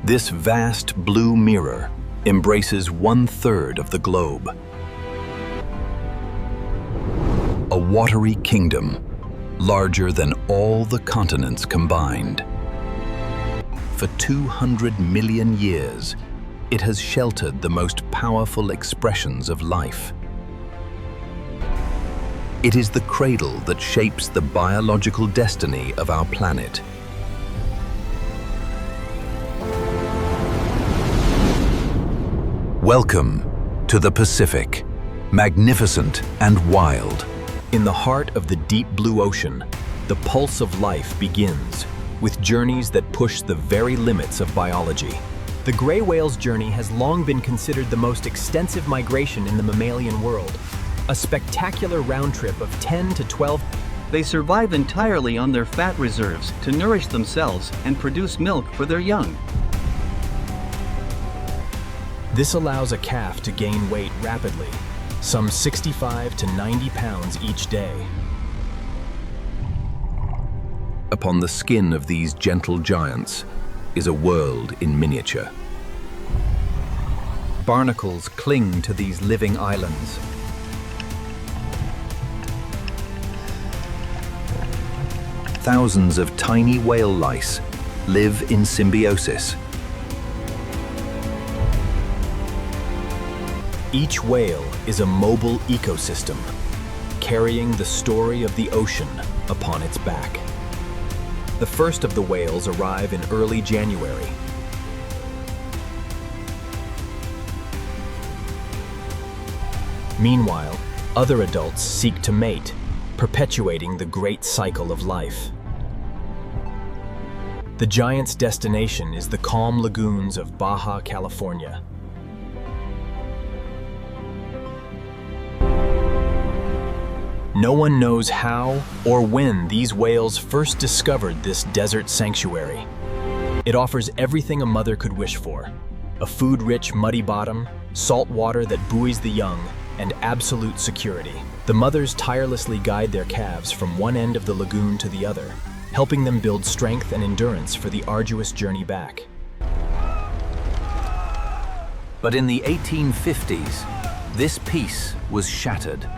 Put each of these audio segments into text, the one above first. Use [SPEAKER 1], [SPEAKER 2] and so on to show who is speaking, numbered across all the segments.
[SPEAKER 1] This vast blue mirror embraces 1/3 of the globe. A watery kingdom, larger than all the continents combined. For 200 million years, it has sheltered the most powerful expressions of life. It is the cradle that shapes the biological destiny of our planet. Welcome to the Pacific, magnificent and wild. In the heart of the deep blue ocean, the pulse of life begins, with journeys that push the very limits of biology.
[SPEAKER 2] The gray whale's journey has long been considered the most extensive migration in the mammalian world. A spectacular round trip of 10 to 12.
[SPEAKER 3] They survive entirely on their fat reserves to nourish themselves and produce milk for their young.
[SPEAKER 2] This allows a calf to gain weight rapidly, some 65 to 90 pounds each day.
[SPEAKER 1] Upon the skin of these gentle giants is a world in miniature.
[SPEAKER 2] Barnacles cling to these living islands.
[SPEAKER 1] Thousands of tiny whale lice live in symbiosis.
[SPEAKER 2] Each whale is a mobile ecosystem, carrying the story of the ocean upon its back. The first of the whales arrive in early January. Meanwhile, other adults seek to mate, perpetuating the great cycle of life. The giant's destination is the calm lagoons of Baja California. No one knows how or when these whales first discovered this desert sanctuary. It offers everything a mother could wish for: a food-rich muddy bottom, salt water that buoys the young, and absolute security. The mothers tirelessly guide their calves from one end of the lagoon to the other, helping them build strength and endurance for the arduous journey back.
[SPEAKER 1] But in the 1850s, this peace was shattered.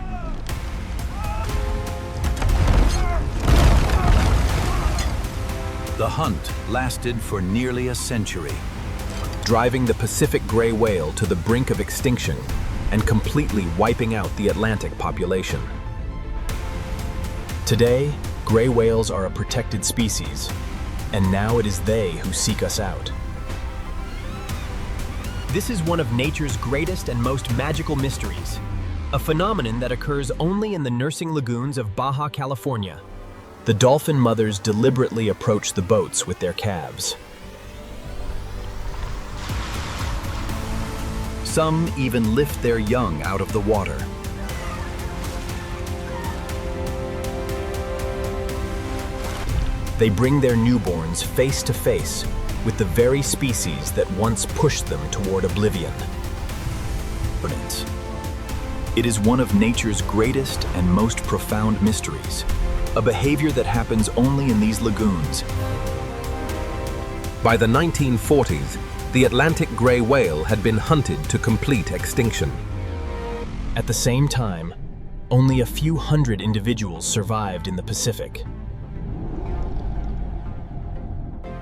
[SPEAKER 1] The hunt lasted for nearly a century,
[SPEAKER 2] driving the Pacific gray whale to the brink of extinction and completely wiping out the Atlantic population. Today, gray whales are a protected species, and now it is they who seek us out. This is one of nature's greatest and most magical mysteries, a phenomenon that occurs only in the nursing lagoons of Baja California. The dolphin mothers deliberately approach the boats with their calves.
[SPEAKER 1] Some even lift their young out of the water.
[SPEAKER 2] They bring their newborns face to face with the very species that once pushed them toward oblivion.
[SPEAKER 1] It is one of nature's greatest and most profound mysteries, a behavior that happens only in these lagoons.
[SPEAKER 4] By the 1940s, the Atlantic gray whale had been hunted to complete extinction.
[SPEAKER 2] At the same time, only a few hundred individuals survived in the Pacific.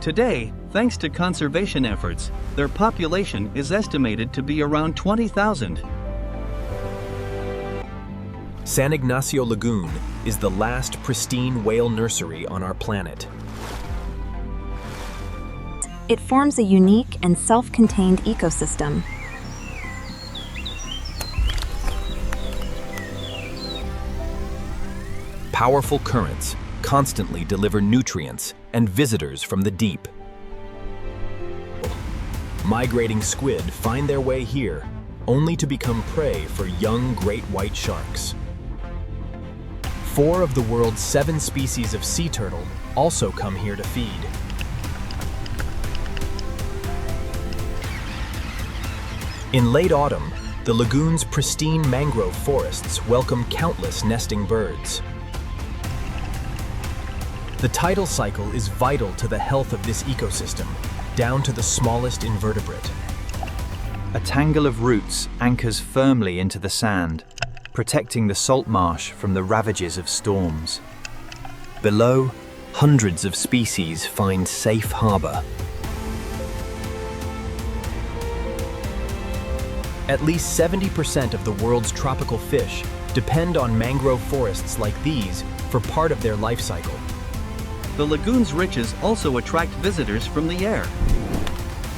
[SPEAKER 3] Today, thanks to conservation efforts, their population is estimated to be around 20,000.
[SPEAKER 2] San Ignacio Lagoon is the last pristine whale nursery on our planet.
[SPEAKER 5] It forms a unique and self-contained ecosystem.
[SPEAKER 2] Powerful currents constantly deliver nutrients and visitors from the deep. Migrating squid find their way here, only to become prey for young great white sharks. 4 of the world's 7 species of sea turtle also come here to feed. In late autumn, the lagoon's pristine mangrove forests welcome countless nesting birds. The tidal cycle is vital to the health of this ecosystem, down to the smallest invertebrate.
[SPEAKER 6] A tangle of roots anchors firmly into the sand, protecting the salt marsh from the ravages of storms. Below, hundreds of species find safe harbor.
[SPEAKER 2] At least 70% of the world's tropical fish depend on mangrove forests like these for part of their life cycle.
[SPEAKER 3] The lagoon's riches also attract visitors from the air.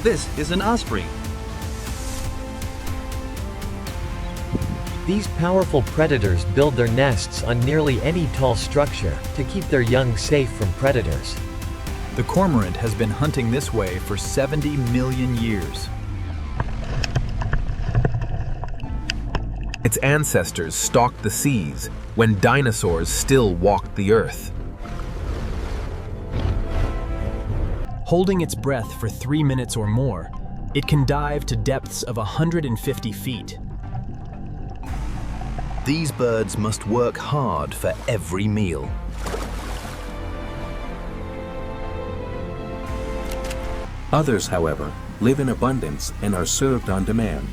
[SPEAKER 3] This is an osprey.
[SPEAKER 7] These powerful predators build their nests on nearly any tall structure to keep their young safe from predators.
[SPEAKER 2] The cormorant has been hunting this way for 70 million years.
[SPEAKER 4] Its ancestors stalked the seas when dinosaurs still walked the earth.
[SPEAKER 2] Holding its breath for 3 minutes or more, it can dive to depths of 150 feet.
[SPEAKER 1] These birds must work hard for every meal.
[SPEAKER 8] Others, however, live in abundance and are served on demand.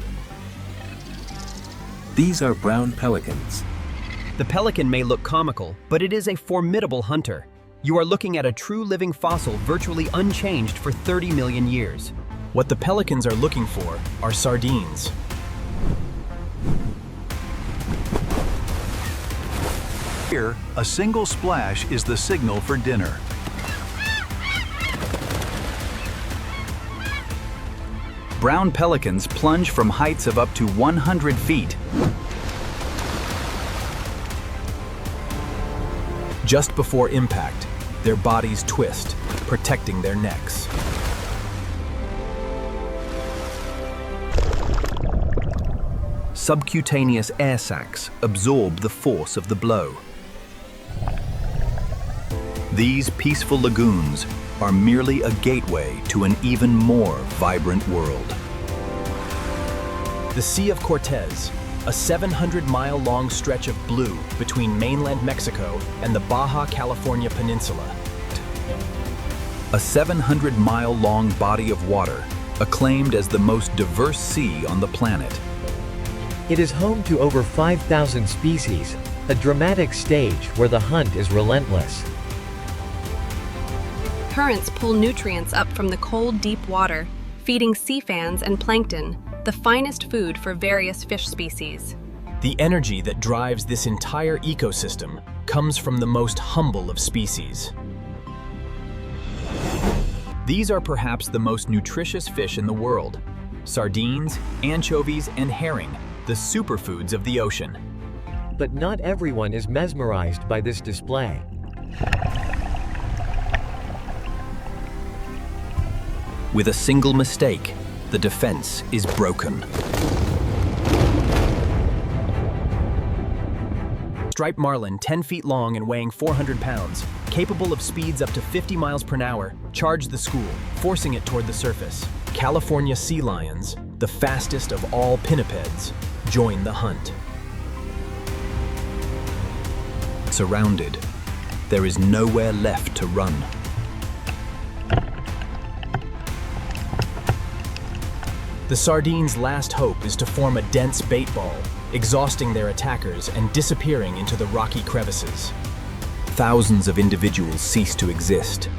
[SPEAKER 8] These are brown pelicans.
[SPEAKER 9] The pelican may look comical, but it is a formidable hunter. You are looking at a true living fossil virtually unchanged for 30 million years.
[SPEAKER 2] What the pelicans are looking for are sardines.
[SPEAKER 10] Here, a single splash is the signal for dinner. Brown pelicans plunge from heights of up to 100 feet.
[SPEAKER 2] Just before impact, their bodies twist, protecting their necks.
[SPEAKER 1] Subcutaneous air sacs absorb the force of the blow. These peaceful lagoons are merely a gateway to an even more vibrant world.
[SPEAKER 2] The Sea of Cortez, a 700-mile-long stretch of blue between mainland Mexico and the Baja California Peninsula.
[SPEAKER 1] A 700-mile-long body of water, acclaimed as the most diverse sea on the planet.
[SPEAKER 7] It is home to over 5,000 species, a dramatic stage where the hunt is relentless.
[SPEAKER 11] Currents pull nutrients up from the cold, deep water, feeding sea fans and plankton, the finest food for various fish species.
[SPEAKER 2] The energy that drives this entire ecosystem comes from the most humble of species. These are perhaps the most nutritious fish in the world. Sardines, anchovies, and herring, the superfoods of the ocean.
[SPEAKER 7] But not everyone is mesmerized by this display.
[SPEAKER 1] With a single mistake, the defense is broken.
[SPEAKER 2] Striped marlin, 10 feet long and weighing 400 pounds, capable of speeds up to 50 miles per hour, charge the school, forcing it toward the surface. California sea lions, the fastest of all pinnipeds, join the hunt.
[SPEAKER 1] Surrounded, there is nowhere left to run.
[SPEAKER 2] The sardines' last hope is to form a dense bait ball, exhausting their attackers and disappearing into the rocky crevices.
[SPEAKER 1] Thousands of individuals cease to exist.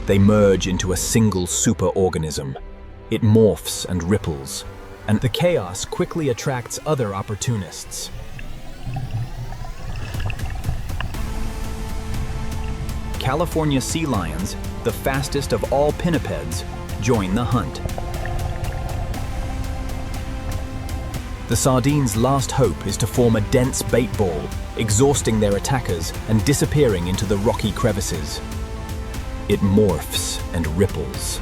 [SPEAKER 1] They merge into a single superorganism. It morphs and ripples,
[SPEAKER 2] and the chaos quickly attracts other opportunists.
[SPEAKER 1] California sea lions, the fastest of all pinnipeds, join the hunt.
[SPEAKER 2] The sardines' last hope is to form a dense bait ball, exhausting their attackers and disappearing into the rocky crevices.
[SPEAKER 1] It morphs and ripples.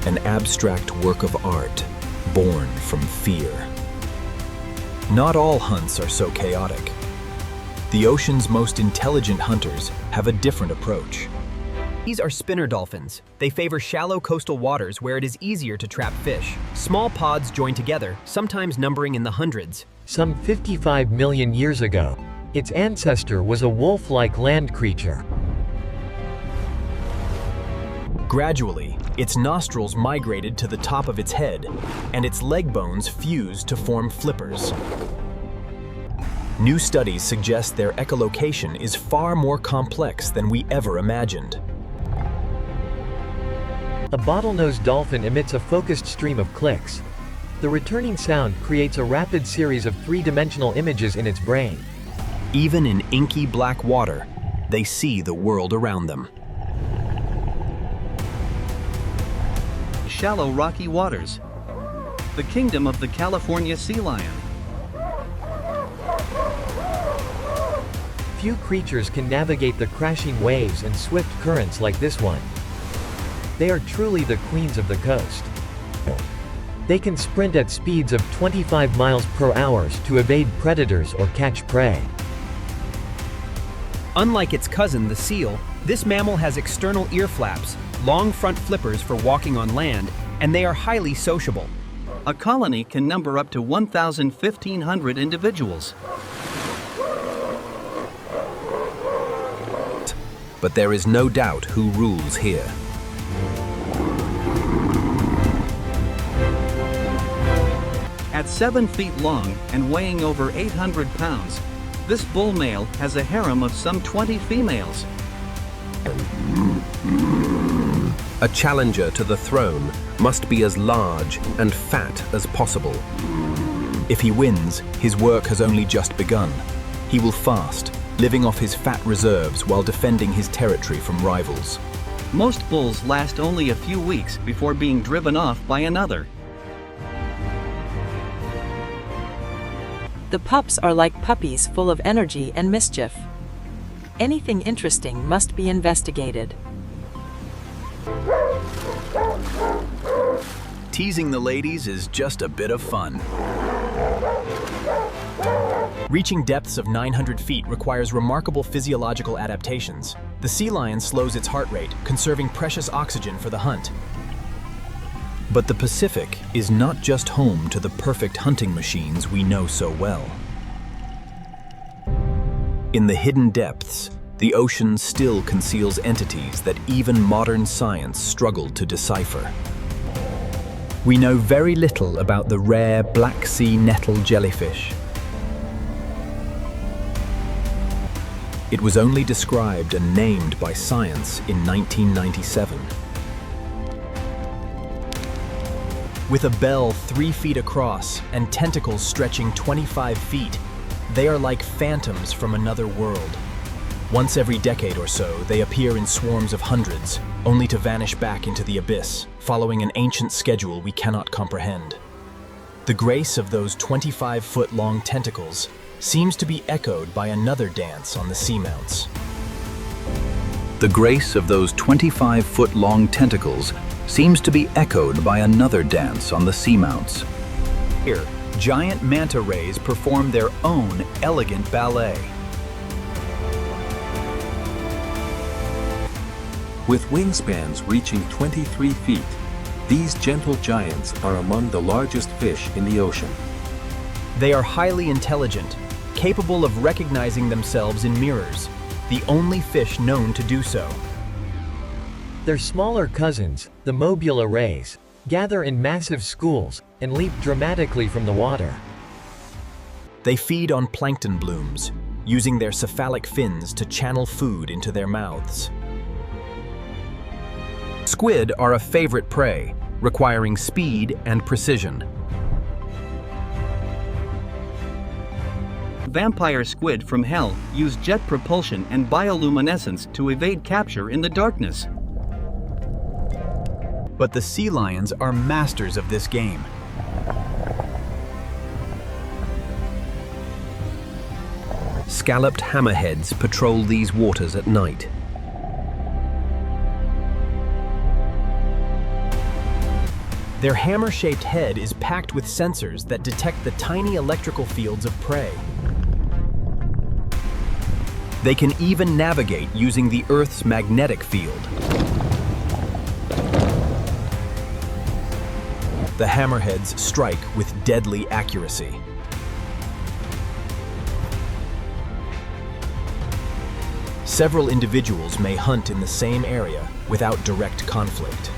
[SPEAKER 1] An abstract work of art, born from fear.
[SPEAKER 2] Not all hunts are so chaotic. The ocean's most intelligent hunters have a different approach.
[SPEAKER 9] These are spinner dolphins. They favor shallow coastal waters where it is easier to trap fish. Small pods join together, sometimes numbering in the hundreds.
[SPEAKER 7] Some 55 million years ago, its ancestor was a wolf-like land creature.
[SPEAKER 2] Gradually, its nostrils migrated to the top of its head, and its leg bones fused to form flippers. New studies suggest their echolocation is far more complex than we ever imagined.
[SPEAKER 7] A bottlenose dolphin emits a focused stream of clicks. The returning sound creates a rapid series of three-dimensional images in its brain.
[SPEAKER 2] Even in inky black water, they see the world around them.
[SPEAKER 3] Shallow rocky waters. The kingdom of the California sea lion.
[SPEAKER 7] Few creatures can navigate the crashing waves and swift currents like this one. They are truly the queens of the coast. They can sprint at speeds of 25 miles per hour to evade predators or catch prey.
[SPEAKER 9] Unlike its cousin, the seal, this mammal has external ear flaps, long front flippers for walking on land, and they are highly sociable.
[SPEAKER 3] A colony can number up to 1,500 individuals.
[SPEAKER 4] But there is no doubt who rules here.
[SPEAKER 3] At 7 feet long and weighing over 800 pounds, this bull male has a harem of some 20 females.
[SPEAKER 4] A challenger to the throne must be as large and fat as possible.
[SPEAKER 2] If he wins, his work has only just begun. He will fast, living off his fat reserves while defending his territory from rivals.
[SPEAKER 3] Most bulls last only a few weeks before being driven off by another.
[SPEAKER 12] The pups are like puppies, full of energy and mischief. Anything interesting must be investigated.
[SPEAKER 2] Teasing the ladies is just a bit of fun. Reaching depths of 900 feet requires remarkable physiological adaptations. The sea lion slows its heart rate, conserving precious oxygen for the hunt. But the Pacific is not just home to the perfect hunting machines we know so well. In the hidden depths, the ocean still conceals entities that even modern science struggled to decipher. We know very little about the rare Black Sea nettle jellyfish. It was only described and named by science in 1997. With a bell 3 feet across and tentacles stretching 25 feet, they are like phantoms from another world. Once every decade or so, they appear in swarms of hundreds, only to vanish back into the abyss, following an ancient schedule we cannot comprehend. The grace of those 25-foot-long tentacles seems to be echoed by another dance on the seamounts.
[SPEAKER 1] The grace of those 25-foot-long tentacles seems to be echoed by another dance on the seamounts.
[SPEAKER 2] Here, giant manta rays perform their own elegant ballet.
[SPEAKER 8] With wingspans reaching 23 feet, these gentle giants are among the largest fish in the ocean.
[SPEAKER 2] They are highly intelligent, capable of recognizing themselves in mirrors, the only fish known to do so.
[SPEAKER 7] Their smaller cousins, the mobula rays, gather in massive schools and leap dramatically from the water.
[SPEAKER 2] They feed on plankton blooms, using their cephalic fins to channel food into their mouths.
[SPEAKER 4] Squid are a favorite prey, requiring speed and precision.
[SPEAKER 3] Vampire squid from hell use jet propulsion and bioluminescence to evade capture in the darkness.
[SPEAKER 2] But the sea lions are masters of this game.
[SPEAKER 4] Scalloped hammerheads patrol these waters at night.
[SPEAKER 2] Their hammer-shaped head is packed with sensors that detect the tiny electrical fields of prey. They can even navigate using the Earth's magnetic field. The hammerheads strike with deadly accuracy. Several individuals may hunt in the same area without direct conflict.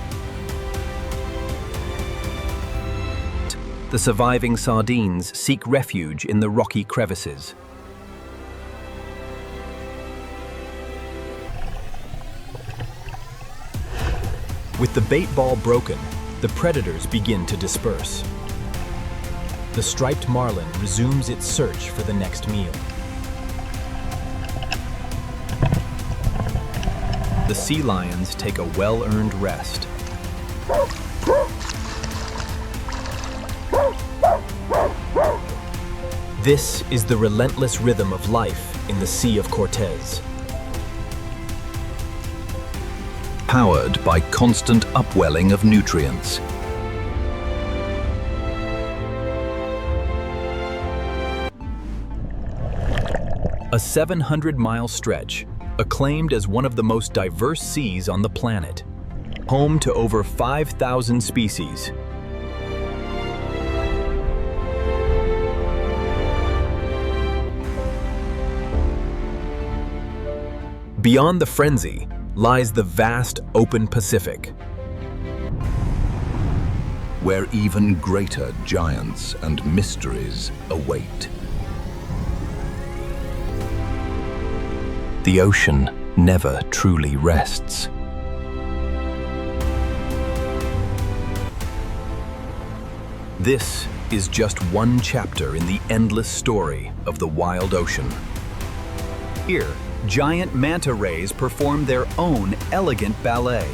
[SPEAKER 1] The surviving sardines seek refuge in the rocky crevices.
[SPEAKER 2] With the bait ball broken, the predators begin to disperse. The striped marlin resumes its search for the next meal. The sea lions take a well-earned rest. This is the relentless rhythm of life in the Sea of Cortez.
[SPEAKER 1] Powered by constant upwelling of nutrients.
[SPEAKER 2] A 700-mile stretch, acclaimed as one of the most diverse seas on the planet, home to over 5,000 species. Beyond the frenzy lies the vast open Pacific,
[SPEAKER 1] where even greater giants and mysteries await. The ocean never truly rests.
[SPEAKER 2] This is just one chapter in the endless story of the wild ocean.
[SPEAKER 10] Here, giant manta rays perform their own elegant ballet.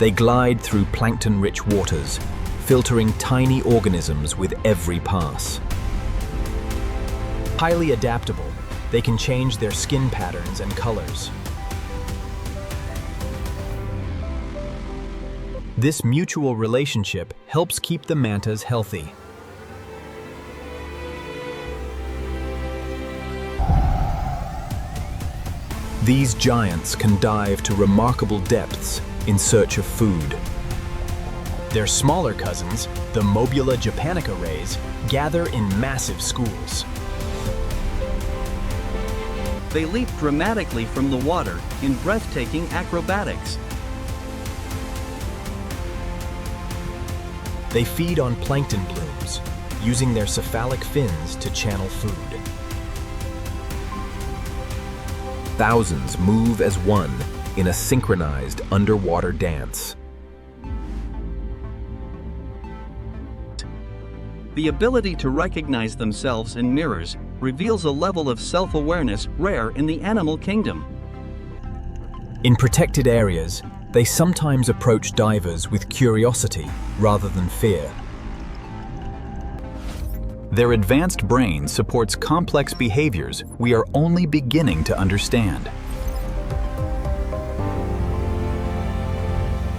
[SPEAKER 2] They glide through plankton-rich waters, filtering tiny organisms with every pass. Highly adaptable, they can change their skin patterns and colors. This mutual relationship helps keep the mantas healthy. These giants can dive to remarkable depths in search of food. Their smaller cousins, the Mobula japonica rays, gather in massive schools.
[SPEAKER 3] They leap dramatically from the water in breathtaking acrobatics.
[SPEAKER 2] They feed on plankton blooms, using their cephalic fins to channel food. Thousands move as one in a synchronized underwater dance.
[SPEAKER 3] The ability to recognize themselves in mirrors reveals a level of self-awareness rare in the animal kingdom.
[SPEAKER 2] In protected areas, they sometimes approach divers with curiosity rather than fear.
[SPEAKER 10] Their advanced brain supports complex behaviors we are only beginning to understand.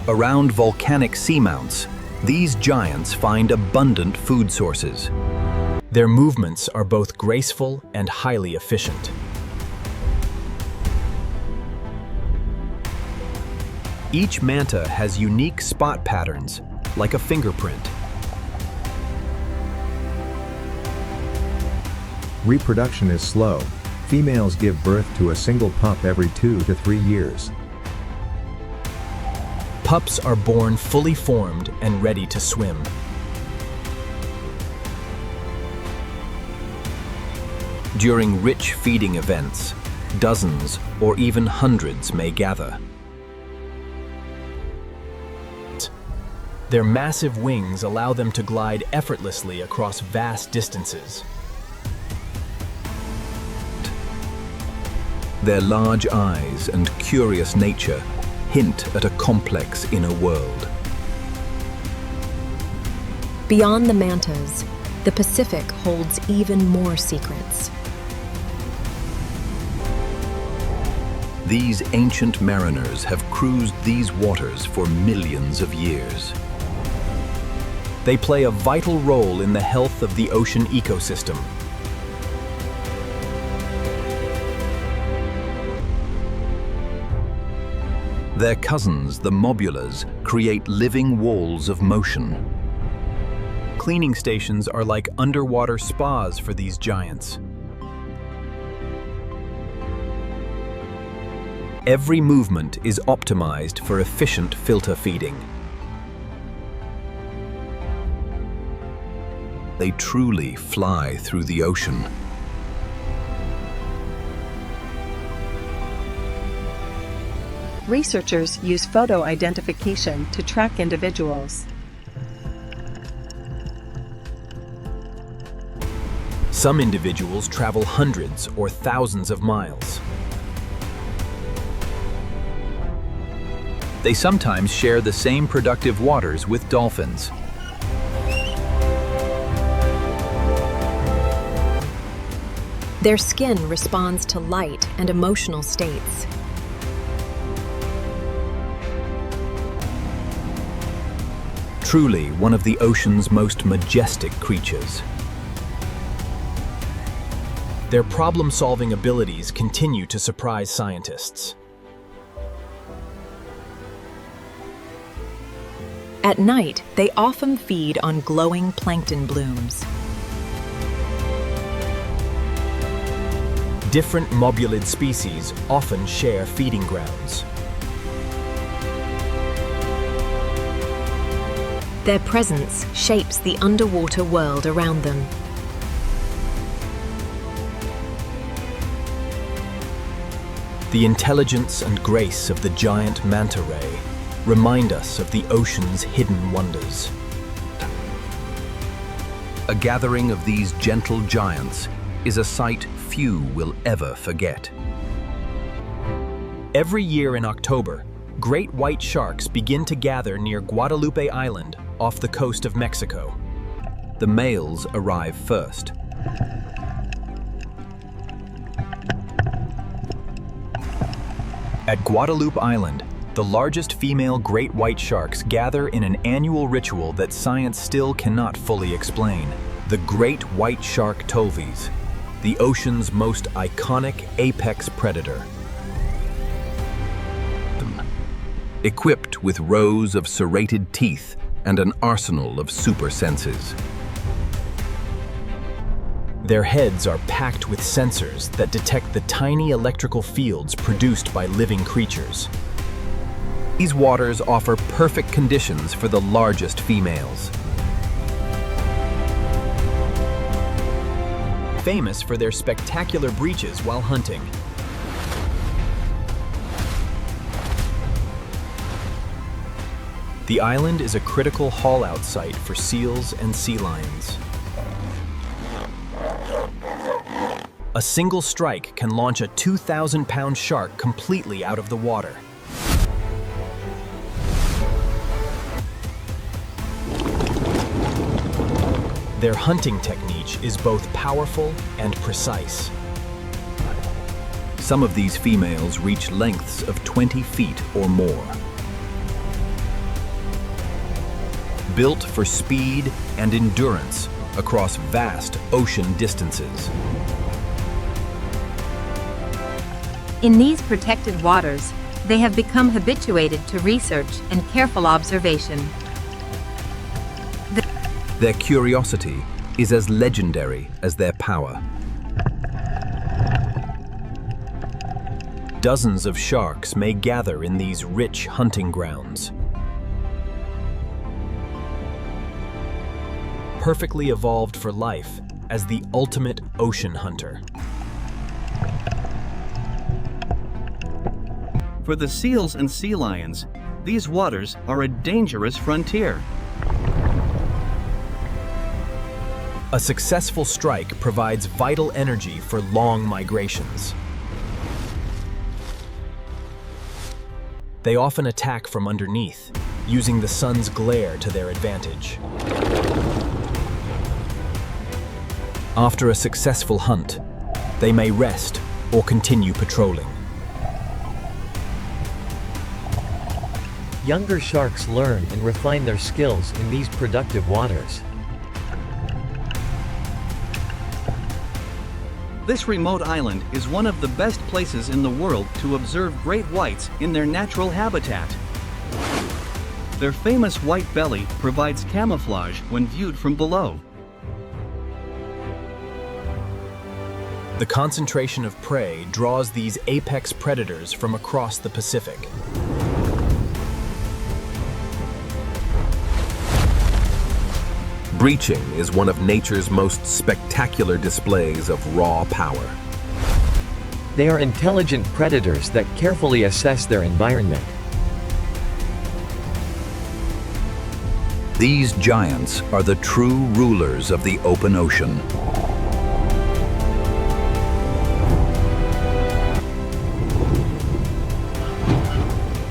[SPEAKER 10] Around volcanic seamounts, these giants find abundant food sources.
[SPEAKER 2] Their movements are both graceful and highly efficient. Each manta has unique spot patterns, like a fingerprint.
[SPEAKER 13] Reproduction is slow. Females give birth to a single pup every 2 to 3 years.
[SPEAKER 2] Pups are born fully formed and ready to swim. During rich feeding events, dozens or even hundreds may gather. Their massive wings allow them to glide effortlessly across vast distances.
[SPEAKER 1] Their large eyes and curious nature hint at a complex inner world.
[SPEAKER 11] Beyond the mantas, the Pacific holds even more secrets.
[SPEAKER 1] These ancient mariners have cruised these waters for millions of years.
[SPEAKER 2] They play a vital role in the health of the ocean ecosystem.
[SPEAKER 1] Their cousins, the mobulas, create living walls of motion.
[SPEAKER 2] Cleaning stations are like underwater spas for these giants. Every movement is optimized for efficient filter feeding.
[SPEAKER 1] They truly fly through the ocean.
[SPEAKER 12] Researchers use photo identification to track individuals.
[SPEAKER 2] Some individuals travel hundreds or thousands of miles.
[SPEAKER 10] They sometimes share the same productive waters with dolphins.
[SPEAKER 11] Their skin responds to light and emotional states.
[SPEAKER 2] Truly one of the ocean's most majestic creatures. Their problem-solving abilities continue to surprise scientists.
[SPEAKER 11] At night, they often feed on glowing plankton blooms.
[SPEAKER 2] Different mobulid species often share feeding grounds.
[SPEAKER 11] Their presence shapes the underwater world around them.
[SPEAKER 2] The intelligence and grace of the giant manta ray remind us of the ocean's hidden wonders.
[SPEAKER 1] A gathering of these gentle giants is a sight few will ever forget.
[SPEAKER 2] Every year in October, great white sharks begin to gather near Guadalupe Island off the coast of Mexico.
[SPEAKER 1] The males arrive first.
[SPEAKER 2] At Guadalupe Island, the largest female great white sharks gather in an annual ritual that science still cannot fully explain. The great white shark tovies, the ocean's most iconic apex predator.
[SPEAKER 1] Equipped with rows of serrated teeth and an arsenal of super senses.
[SPEAKER 2] Their heads are packed with sensors that detect the tiny electrical fields produced by living creatures.
[SPEAKER 1] These waters offer perfect conditions for the largest females.
[SPEAKER 2] Famous for their spectacular breaches while hunting. The island is a critical haul-out site for seals and sea lions. A single strike can launch a 2,000-pound shark completely out of the water. Their hunting technique is both powerful and precise.
[SPEAKER 1] Some of these females reach lengths of 20 feet or more. Built for speed and endurance across vast ocean distances.
[SPEAKER 5] In these protected waters, they have become habituated to research and careful observation.
[SPEAKER 1] Their curiosity is as legendary as their power.
[SPEAKER 2] Dozens of sharks may gather in these rich hunting grounds. Perfectly evolved for life as the ultimate ocean hunter.
[SPEAKER 3] For the seals and sea lions, these waters are a dangerous frontier.
[SPEAKER 2] A successful strike provides vital energy for long migrations. They often attack from underneath, using the sun's glare to their advantage. After a successful hunt, they may rest or continue patrolling.
[SPEAKER 7] Younger sharks learn and refine their skills in these productive waters.
[SPEAKER 3] This remote island is one of the best places in the world to observe great whites in their natural habitat. Their famous white belly provides camouflage when viewed from below.
[SPEAKER 2] The concentration of prey draws these apex predators from across the Pacific.
[SPEAKER 4] Breaching is one of nature's most spectacular displays of raw power.
[SPEAKER 7] They are intelligent predators that carefully assess their environment.
[SPEAKER 1] These giants are the true rulers of the open ocean.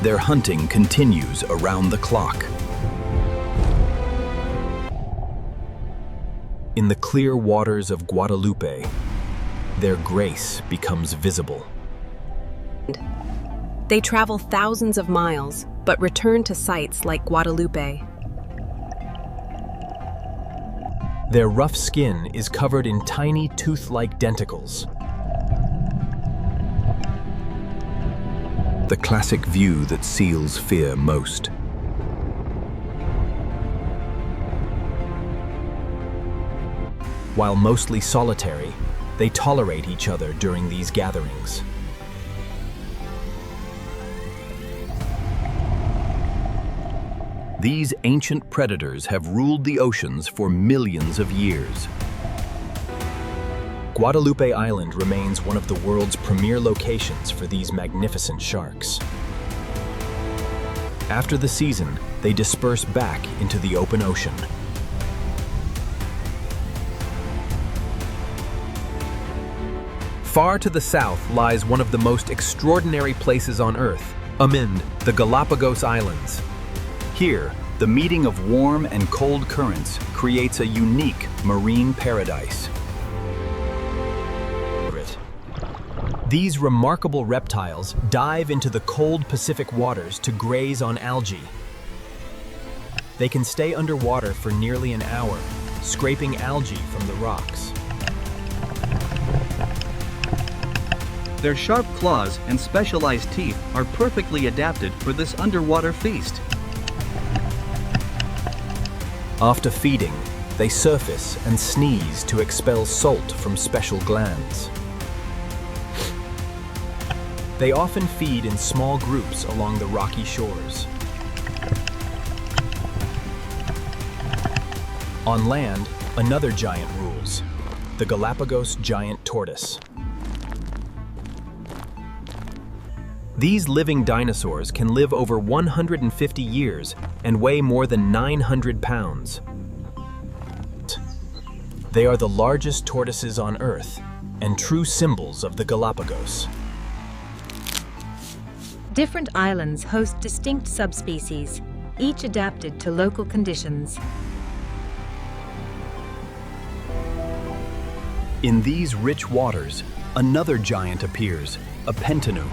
[SPEAKER 1] Their hunting continues around the clock.
[SPEAKER 2] In the clear waters of Guadalupe, their grace becomes visible.
[SPEAKER 11] They travel thousands of miles, but return to sites like Guadalupe.
[SPEAKER 2] Their rough skin is covered in tiny tooth-like denticles.
[SPEAKER 1] The classic view that seals fear most.
[SPEAKER 2] While mostly solitary, they tolerate each other during these gatherings.
[SPEAKER 1] These ancient predators have ruled the oceans for millions of years.
[SPEAKER 2] Guadalupe Island remains one of the world's premier locations for these magnificent sharks. After the season, they disperse back into the open ocean.
[SPEAKER 4] Far to the south lies one of the most extraordinary places on Earth, amid the Galapagos Islands.
[SPEAKER 1] Here, the meeting of warm and cold currents creates a unique marine paradise.
[SPEAKER 2] These remarkable reptiles dive into the cold Pacific waters to graze on algae. They can stay underwater for nearly an hour, scraping algae from the rocks.
[SPEAKER 3] Their sharp claws and specialized teeth are perfectly adapted for this underwater feast.
[SPEAKER 2] After feeding, they surface and sneeze to expel salt from special glands. They often feed in small groups along the rocky shores. On land, another giant rules, the Galapagos giant tortoise. These living dinosaurs can live over 150 years and weigh more than 900 pounds. They are the largest tortoises on Earth and true symbols of the Galapagos.
[SPEAKER 5] Different islands host distinct subspecies, each adapted to local conditions.
[SPEAKER 1] In these rich waters, another giant appears, a pentanu,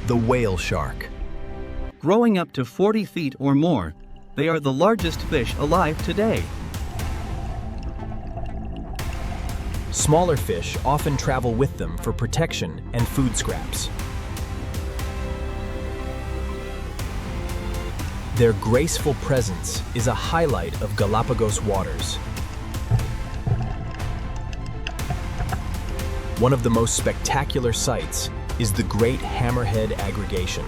[SPEAKER 1] the whale shark.
[SPEAKER 3] Growing up to 40 feet or more, they are the largest fish alive today.
[SPEAKER 2] Smaller fish often travel with them for protection and food scraps. Their graceful presence is a highlight of Galapagos waters. One of the most spectacular sights is the Great Hammerhead Aggregation.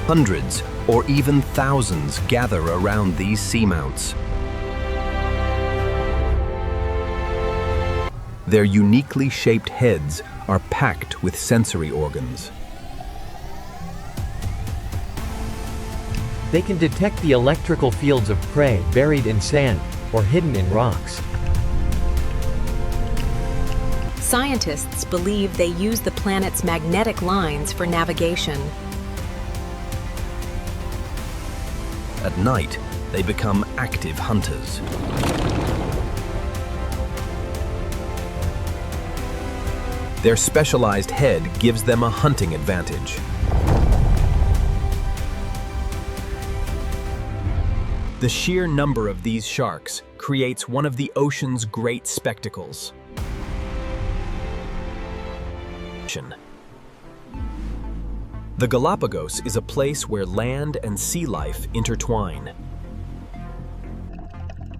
[SPEAKER 1] Hundreds or even thousands gather around these seamounts. Their uniquely shaped heads are packed with sensory organs.
[SPEAKER 7] They can detect the electrical fields of prey buried in sand or hidden in rocks.
[SPEAKER 11] Scientists believe they use the planet's magnetic lines for navigation.
[SPEAKER 1] At night, they become active hunters.
[SPEAKER 4] Their specialized head gives them a hunting advantage.
[SPEAKER 2] The sheer number of these sharks creates one of the ocean's great spectacles. The Galapagos is a place where land and sea life intertwine.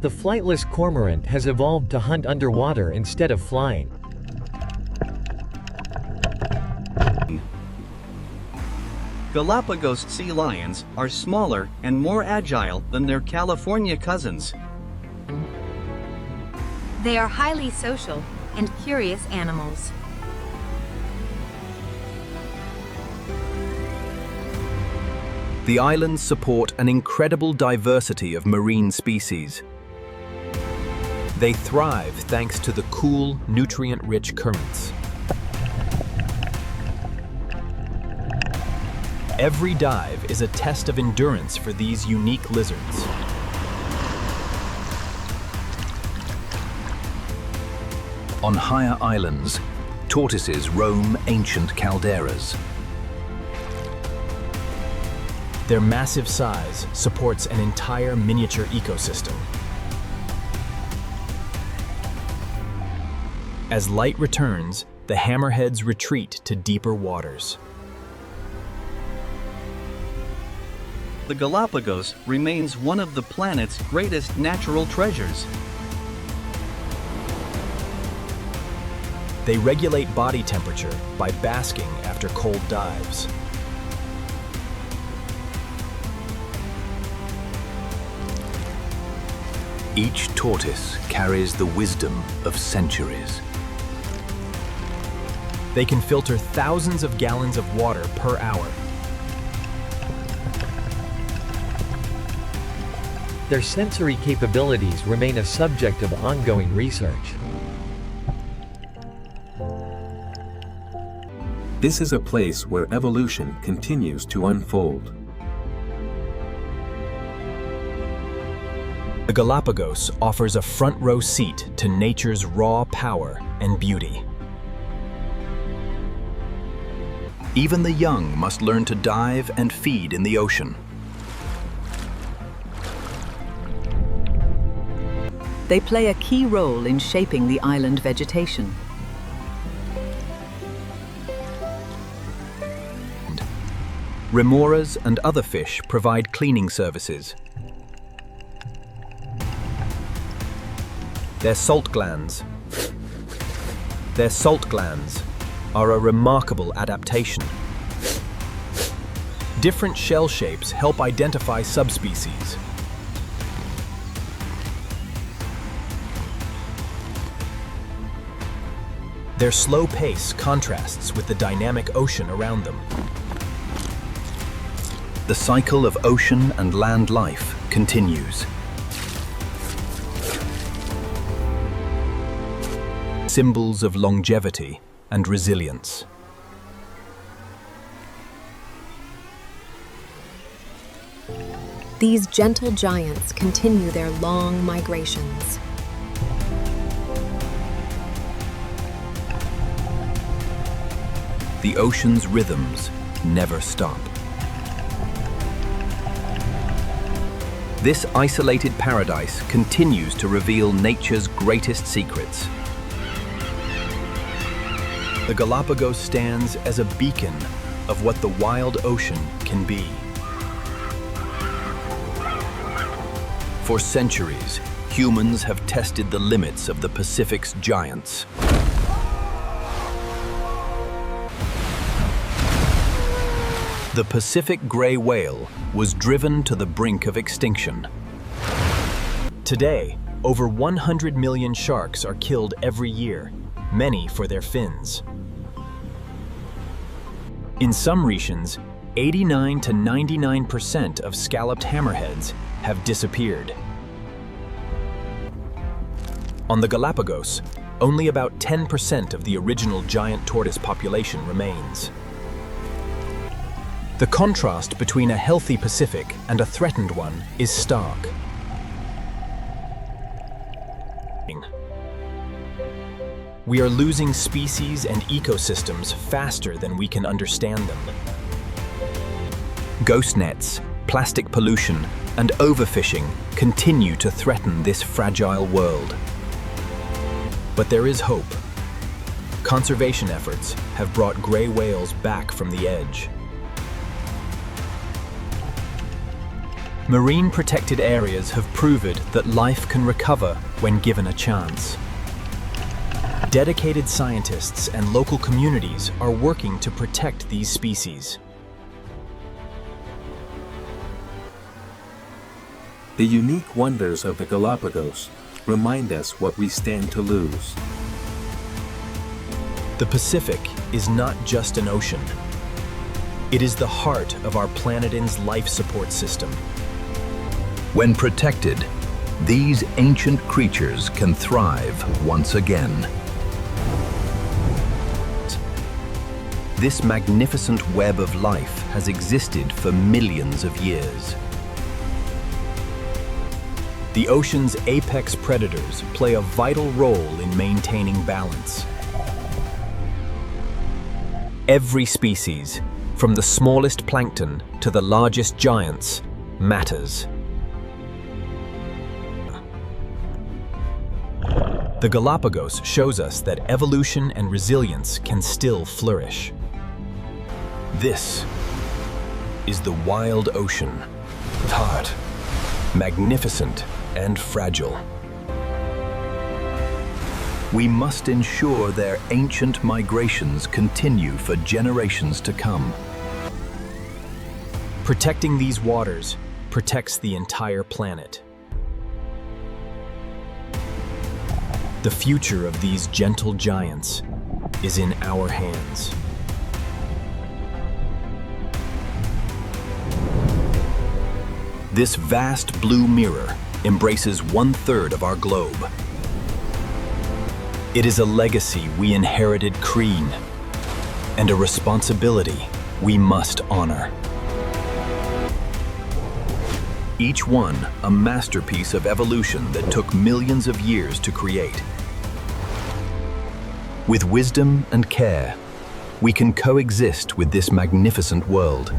[SPEAKER 7] The flightless cormorant has evolved to hunt underwater instead of flying.
[SPEAKER 3] Galapagos sea lions are smaller and more agile than their California cousins.
[SPEAKER 5] They are highly social and curious animals.
[SPEAKER 1] The islands support an incredible diversity of marine species.
[SPEAKER 4] They thrive thanks to the cool, nutrient-rich currents. Every dive is a test of endurance for these unique lizards.
[SPEAKER 1] On higher islands, tortoises roam ancient calderas.
[SPEAKER 2] Their massive size supports an entire miniature ecosystem. As light returns, the hammerheads retreat to deeper waters.
[SPEAKER 3] The Galapagos remains one of the planet's greatest natural treasures.
[SPEAKER 2] They regulate body temperature by basking after cold dives.
[SPEAKER 1] Each tortoise carries the wisdom of centuries.
[SPEAKER 2] They can filter thousands of gallons of water per hour.
[SPEAKER 7] Their sensory capabilities remain a subject of ongoing research.
[SPEAKER 8] This is a place where evolution continues to unfold.
[SPEAKER 2] The Galapagos offers a front-row seat to nature's raw power and beauty.
[SPEAKER 1] Even the young must learn to dive and feed in the ocean.
[SPEAKER 14] They play a key role in shaping the island vegetation.
[SPEAKER 1] Remoras and other fish provide cleaning services.
[SPEAKER 4] Their salt glands are a remarkable adaptation.
[SPEAKER 2] Different shell shapes help identify subspecies. Their slow pace contrasts with the dynamic ocean around them.
[SPEAKER 1] The cycle of ocean and land life continues. Symbols of longevity and resilience.
[SPEAKER 11] These gentle giants continue their long migrations.
[SPEAKER 1] The ocean's rhythms never stop. This isolated paradise continues to reveal nature's greatest secrets.
[SPEAKER 2] The Galapagos stands as a beacon of what the wild ocean can be.
[SPEAKER 1] For centuries, humans have tested the limits of the Pacific's giants. The Pacific gray whale was driven to the brink of extinction.
[SPEAKER 2] Today, over 100 million sharks are killed every year, many for their fins. In some regions, 89 to 99% of scalloped hammerheads have disappeared. On the Galapagos, only about 10% of the original giant tortoise population remains. The contrast between a healthy Pacific and a threatened one is stark. We are losing species and ecosystems faster than we can understand them.
[SPEAKER 1] Ghost nets, plastic pollution, and overfishing continue to threaten this fragile world.
[SPEAKER 2] But there is hope. Conservation efforts have brought gray whales back from the edge. Marine protected areas have proved that life can recover when given a chance. Dedicated scientists and local communities are working to protect these species.
[SPEAKER 8] The unique wonders of the Galapagos remind us what we stand to lose.
[SPEAKER 2] The Pacific is not just an ocean. It is the heart of our planet's life support system.
[SPEAKER 1] When protected, these ancient creatures can thrive once again. This magnificent web of life has existed for millions of years.
[SPEAKER 2] The ocean's apex predators play a vital role in maintaining balance. Every species, from the smallest plankton to the largest giants, matters. The Galapagos shows us that evolution and resilience can still flourish. This is the wild ocean, hot, magnificent, and fragile. We must ensure their ancient migrations continue for generations to come. Protecting these waters protects the entire planet. The future of these gentle giants is in our hands.
[SPEAKER 1] This vast blue mirror embraces 1/3 of our globe.
[SPEAKER 2] It is a legacy we inherited green, and a responsibility we must honor.
[SPEAKER 1] Each one a masterpiece of evolution that took millions of years to create. With wisdom and care, we can coexist with this magnificent world.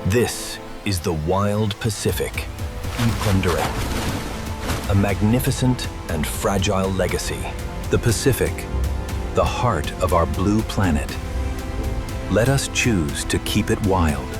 [SPEAKER 1] This is the wild Pacific, a magnificent and fragile legacy. The Pacific, the heart of our blue planet. Let us choose to keep it wild.